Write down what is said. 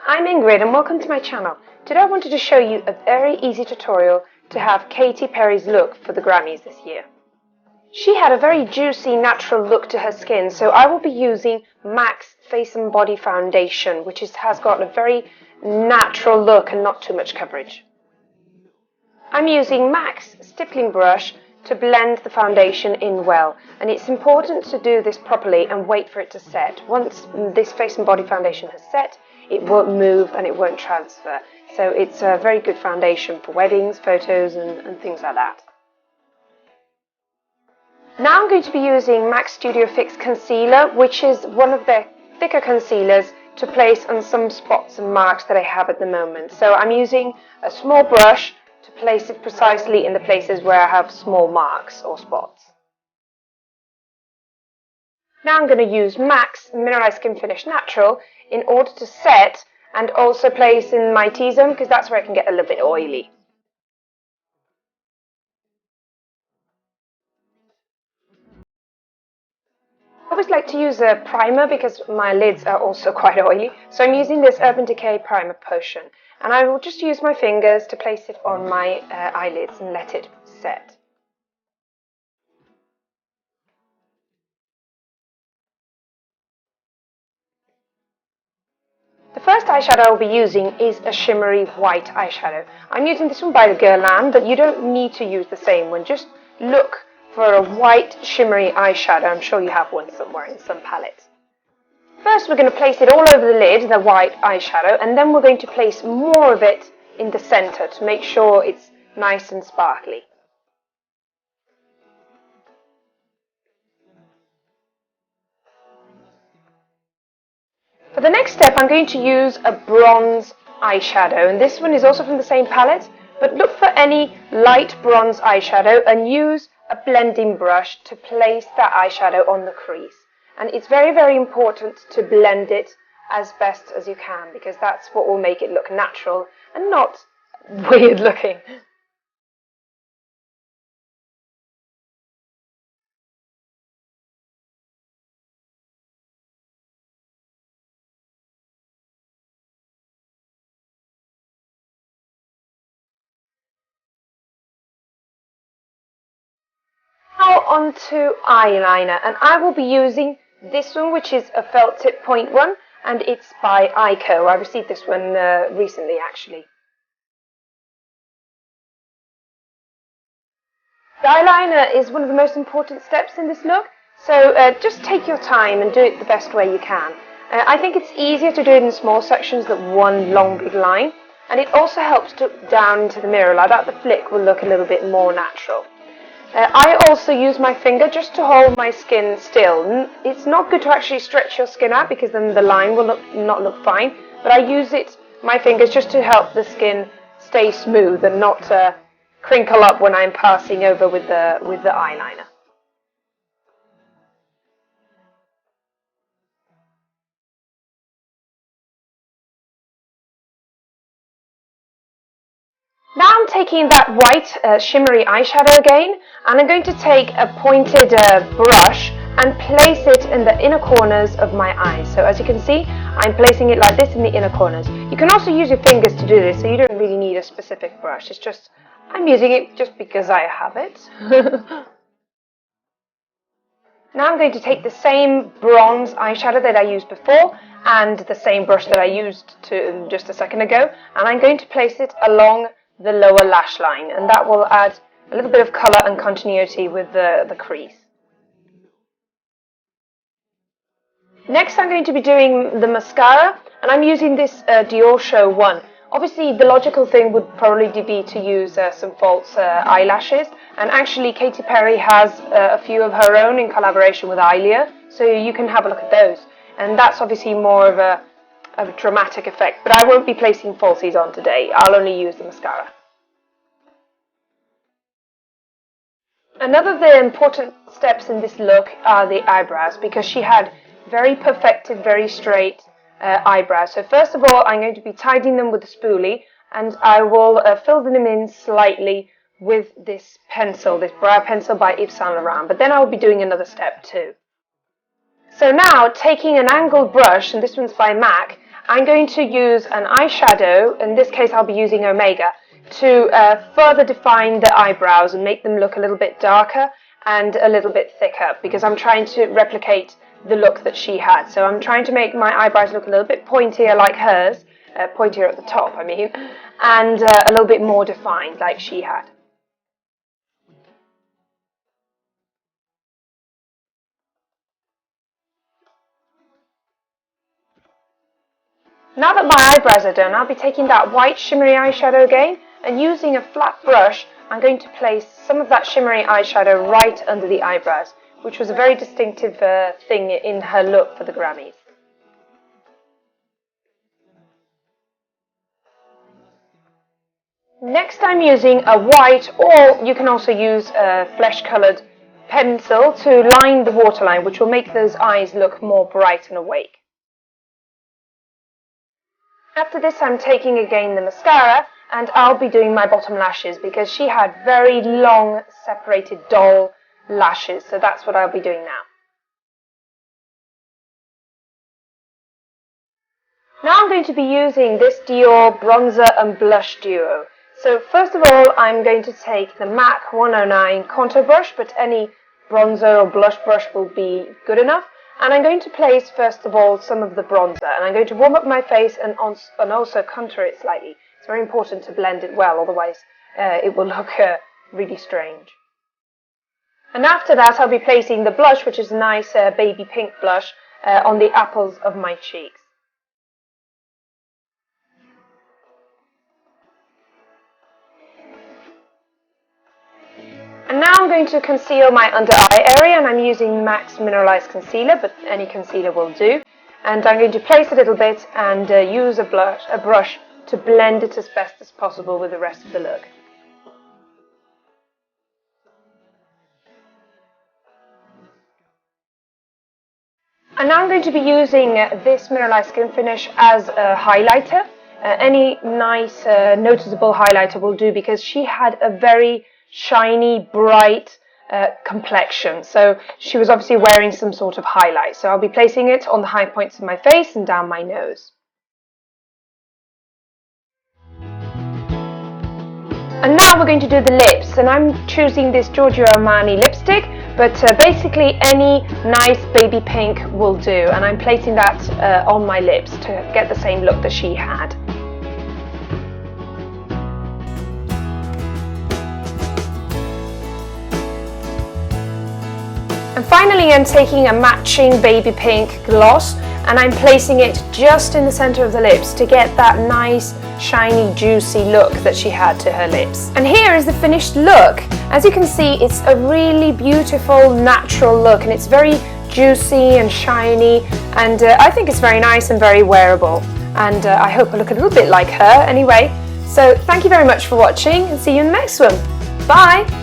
I'm Ingrid and welcome to my channel. Today I wanted to show you a very easy tutorial to have Katy Perry's look for the Grammys this year. She had a very juicy natural look to her skin, so I will be using MAC's Face and Body Foundation, which has got a very natural look and not too much coverage. I'm using MAC's stippling brush to blend the foundation in well, and it's important to do this properly and wait for it to set. Once this Face and Body Foundation has set, it won't move and it won't transfer. So it's a very good foundation for weddings, photos and things like that. Now I'm going to be using MAC Studio Fix Concealer, which is one of their thicker concealers to place on some spots and marks that I have at the moment. So I'm using a small brush to place it precisely in the places where I have small marks or spots. Now I'm going to use MAC's Mineralized Skin Finish Natural in order to set and also place in my T-zone, because that's where it can get a little bit oily. I always like to use a primer because my lids are also quite oily, so I'm using this Urban Decay Primer Potion, and I will just use my fingers to place it on my eyelids and let it set. The first eyeshadow I'll be using is a shimmery white eyeshadow. I'm using this one by the Guerlain, but you don't need to use the same one. Just look for a white shimmery eyeshadow. I'm sure you have one somewhere in some palette. First we're going to place it all over the lid, the white eyeshadow, and then we're going to place more of it in the center to make sure it's nice and sparkly. For the next step, I'm going to use a bronze eyeshadow, and this one is also from the same palette, but look for any light bronze eyeshadow and use a blending brush to place that eyeshadow on the crease. And it's very, very important to blend it as best as you can, because that's what will make it look natural and not weird looking. Now on to eyeliner, and I will be using this one, which is a felt tip 0.1, and it's by Eyeco. I received this one recently actually. The eyeliner is one of the most important steps in this look, so just take your time and do it the best way you can. I think it's easier to do it in small sections than one long big line, and it also helps to look down into the mirror. Like that, the flick will look a little bit more natural. I also use my finger just to hold my skin still. It's not good to actually stretch your skin out because then the line will not look fine, but I use my fingers just to help the skin stay smooth and not crinkle up when I'm passing over with the eyeliner. Now I'm taking that white shimmery eyeshadow again, and I'm going to take a pointed brush and place it in the inner corners of my eyes. So as you can see, I'm placing it like this in the inner corners. You can also use your fingers to do this, so you don't really need a specific brush. It's just, I'm using it just because I have it. Now I'm going to take the same bronze eyeshadow that I used before and the same brush that I used just a second ago, and I'm going to place it along the lower lash line, and that will add a little bit of colour and continuity with the crease. Next I'm going to be doing the mascara, and I'm using this Diorshow one. Obviously the logical thing would probably be to use some false eyelashes, and actually Katy Perry has a few of her own in collaboration with Eyeliner, so you can have a look at those, and that's obviously more of a dramatic effect, but I won't be placing falsies on today. I'll only use the mascara. Another of the important steps in this look are the eyebrows, because she had very perfected, very straight eyebrows. So first of all, I'm going to be tidying them with a spoolie, and I will fill them in slightly with this pencil, this brow pencil by Yves Saint Laurent, but then I'll be doing another step too. So now, taking an angled brush, and this one's by MAC, I'm going to use an eyeshadow, in this case I'll be using Omega, to further define the eyebrows and make them look a little bit darker and a little bit thicker, because I'm trying to replicate the look that she had. So I'm trying to make my eyebrows look a little bit pointier like hers, pointier at the top I mean, and a little bit more defined like she had. Now that my eyebrows are done, I'll be taking that white shimmery eyeshadow again, and using a flat brush, I'm going to place some of that shimmery eyeshadow right under the eyebrows, which was a very distinctive thing in her look for the Grammys. Next I'm using a white, or you can also use a flesh-coloured pencil to line the waterline, which will make those eyes look more bright and awake. After this I'm taking again the mascara, and I'll be doing my bottom lashes because she had very long separated doll lashes, so that's what I'll be doing now. Now I'm going to be using this Dior bronzer and blush duo. So first of all I'm going to take the MAC 109 contour brush, but any bronzer or blush brush will be good enough. And I'm going to place, first of all, some of the bronzer. And I'm going to warm up my face and also contour it slightly. It's very important to blend it well, otherwise it will look really strange. And after that, I'll be placing the blush, which is a nice baby pink blush, on the apples of my cheeks. And now I'm going to conceal my under eye area, and I'm using MAC's Mineralized Concealer, but any concealer will do. And I'm going to place a little bit and use a brush to blend it as best as possible with the rest of the look. And now I'm going to be using this Mineralized Skin Finish as a highlighter. Any nice noticeable highlighter will do, because she had a very shiny, bright complexion. So she was obviously wearing some sort of highlight. So I'll be placing it on the high points of my face and down my nose. And now we're going to do the lips, and I'm choosing this Giorgio Armani lipstick, but basically any nice baby pink will do, and I'm placing that on my lips to get the same look that she had. And finally I'm taking a matching baby pink gloss, and I'm placing it just in the center of the lips to get that nice shiny juicy look that she had to her lips. And here is the finished look. As you can see, it's a really beautiful natural look, and it's very juicy and shiny, and I think it's very nice and very wearable, and I hope I look a little bit like her anyway. So thank you very much for watching, and see you in the next one. Bye!